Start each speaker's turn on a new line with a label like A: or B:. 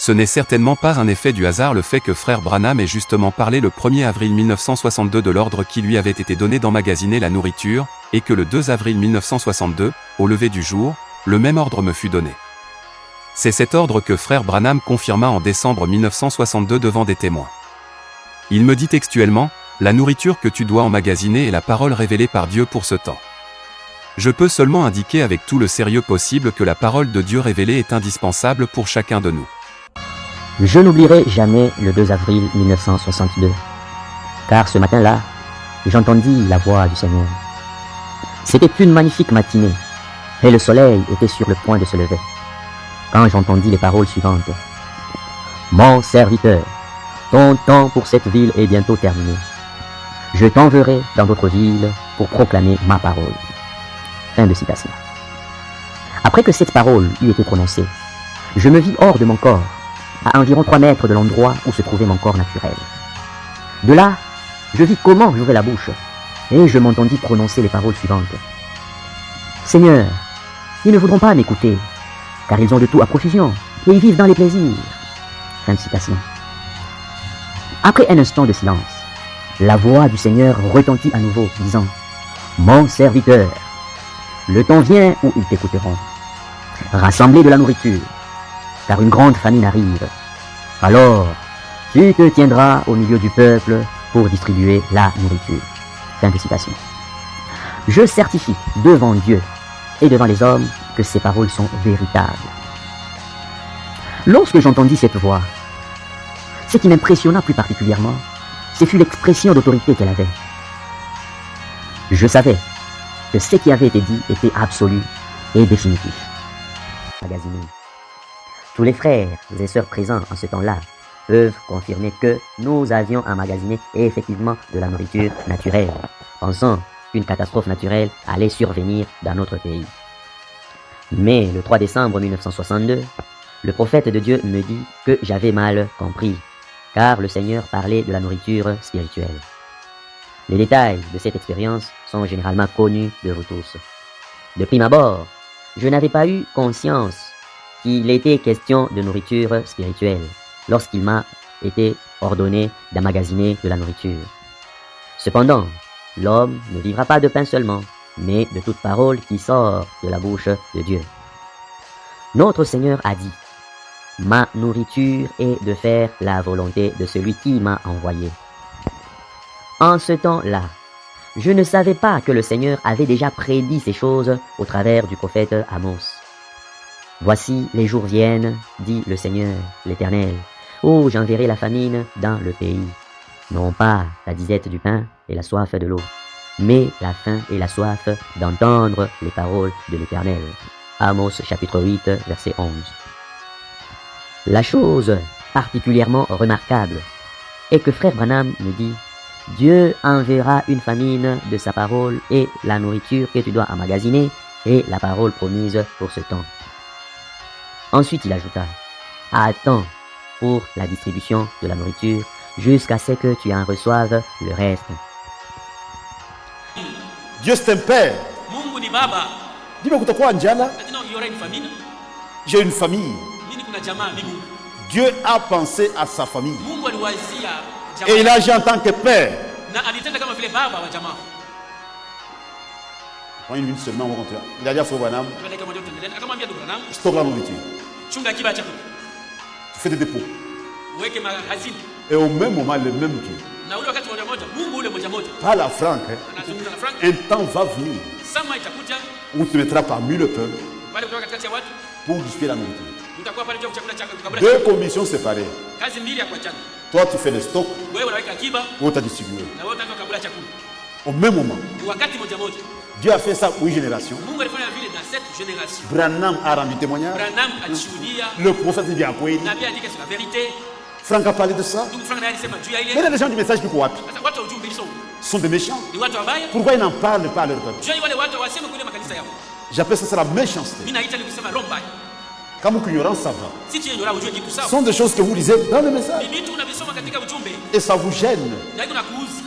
A: Ce n'est certainement pas un effet du hasard le fait que frère Branham ait justement parlé le 1er avril 1962 de l'ordre qui lui avait été donné d'emmagasiner la nourriture, et que le 2 avril 1962, au lever du jour, le même ordre me fut donné. C'est cet ordre que frère Branham confirma en décembre 1962 devant des témoins. Il me dit textuellement, « La nourriture que tu dois emmagasiner est la parole révélée par Dieu pour ce temps. » Je peux seulement indiquer avec tout le sérieux possible que la parole de Dieu révélée est indispensable pour chacun de nous.
B: Je n'oublierai jamais le 2 avril 1962, car ce matin-là, j'entendis la voix du Seigneur. C'était une magnifique matinée, et le soleil était sur le point de se lever, quand j'entendis les paroles suivantes. « Mon serviteur, ton temps pour cette ville est bientôt terminé. Je t'enverrai dans d'autres villes pour proclamer ma parole. » Fin de citation. Après que cette parole eut été prononcée, je me vis hors de mon corps, à environ 3 mètres de l'endroit où se trouvait mon corps naturel. De là, je vis comment j'ouvrais la bouche, et je m'entendis prononcer les paroles suivantes. « Seigneur, ils ne voudront pas m'écouter, car ils ont de tout à profusion, et ils vivent dans les plaisirs. » Fin de citation. Après un instant de silence, la voix du Seigneur retentit à nouveau, disant « Mon serviteur, le temps vient où ils t'écouteront. Rassemblez de la nourriture, car une grande famine arrive. Alors, tu te tiendras au milieu du peuple pour distribuer la nourriture. » Fin de citation. Je certifie devant Dieu et devant les hommes que ces paroles sont véritables. Lorsque j'entendis cette voix, ce qui m'impressionna plus particulièrement, ce fut l'expression d'autorité qu'elle avait. Je savais que ce qui avait été dit était absolu et définitif. Magasiné. Tous les frères et sœurs présents en ce temps-là peuvent confirmer que nous avions emmagasiné effectivement de la nourriture naturelle, pensant qu'une catastrophe naturelle allait survenir dans notre pays. Mais le 3 décembre 1962, le prophète de Dieu me dit que j'avais mal compris, car le Seigneur parlait de la nourriture spirituelle. Les détails de cette expérience sont généralement connus de vous tous. De prime abord, je n'avais pas eu conscience qu'il était question de nourriture spirituelle lorsqu'il m'a été ordonné d'emmagasiner de la nourriture. Cependant, l'homme ne vivra pas de pain seulement, mais de toute parole qui sort de la bouche de Dieu. Notre Seigneur a dit, « Ma nourriture est de faire la volonté de celui qui m'a envoyé. » En ce temps-là, je ne savais pas que le Seigneur avait déjà prédit ces choses au travers du prophète Amos. « Voici les jours viennent, dit le Seigneur, l'Éternel, où j'enverrai la famine dans le pays, non pas la disette du pain et la soif de l'eau, mais la faim et la soif d'entendre les paroles de l'Éternel. » Amos chapitre 8, verset 11. La chose particulièrement remarquable est que frère Branham me dit « Dieu enverra une famine de sa parole et la nourriture que tu dois emmagasiner est la parole promise pour ce temps. » Ensuite il ajouta « Attends pour la distribution de la nourriture jusqu'à ce que tu en reçoives le reste. »
C: Dieu c'est un père.
D: Mungu ni baba.
C: Dis-moi kutakuwa njala.
D: Lakini il y aura une famine.
C: J'ai une famille.
D: Nini kuna jamaa mbingu.
C: Dieu a pensé à sa famille.
D: Mungu aliwazia jamaa.
C: Et il agit en tant que père.
D: Na alitenda kama vile baba wa jamaa.
C: Prends une minute seulement, on va continuer. Il a dit à Frère Branham,
D: Dakika moja tuendelee. Akamwambia ndugu Branham,
C: stocke la nourriture.
D: chunga akiba ya chakula.
C: Tu fais des dépôts.
D: Uweke mahazini.
C: Et au même moment, le même Dieu.
D: Na ule wakati moja moja, Mungu ule moja moja.
C: Parle à Franck.
D: Anazungumza na Frank.
C: Un temps va venir
D: Sama itakuja,
C: où tu te mettras parmi le peuple
D: pale kutoka katikati ya watu,
C: pour distribuer la nourriture.
D: utakuwa pale kwa chakula chako kabla.
C: Deux commissions séparées.
D: Kazi mbili ya kuachana.
C: Toi, tu fais le stock
D: Wewe unaweka akiba
C: pour te distribuer.
D: na wewe utaanza kabla chakula.
C: Au même moment,
D: Ni wakati moja moja.
C: Dieu a fait ça 8 générations.
D: Mungu alifanya vile na 7 génération.
C: Branham a rendu témoignage.
D: Branham alishuhudia,
C: Le prophète dit à quoi
D: nabii andika sur la vérité.
C: Franck a parlé de ça.
D: Ndugu Frank naye alisema juu ya
C: Mais
D: ile.
C: les gens du message du Kouapi
D: Sasa watu wa ujumbe hizo
C: sont des méchants.
D: ni watu wabaya.
C: Pourquoi ils n'en parlent pas à leur peuple?
D: Juu ya wale watu waseme kule makanisa yao.
C: J'appelle ça la méchanceté.
D: Mimi naita ni kusema roho mbaya.
C: Kama ignorance, ça va.
D: Si tu ignora ujue kitu
C: Ce
D: sawa.
C: sont des choses que vous lisez dans le message.
D: Ni vitu unavisoma katika ujumbe.
C: Et ça vous gêne.
D: Na iko nakuuzi.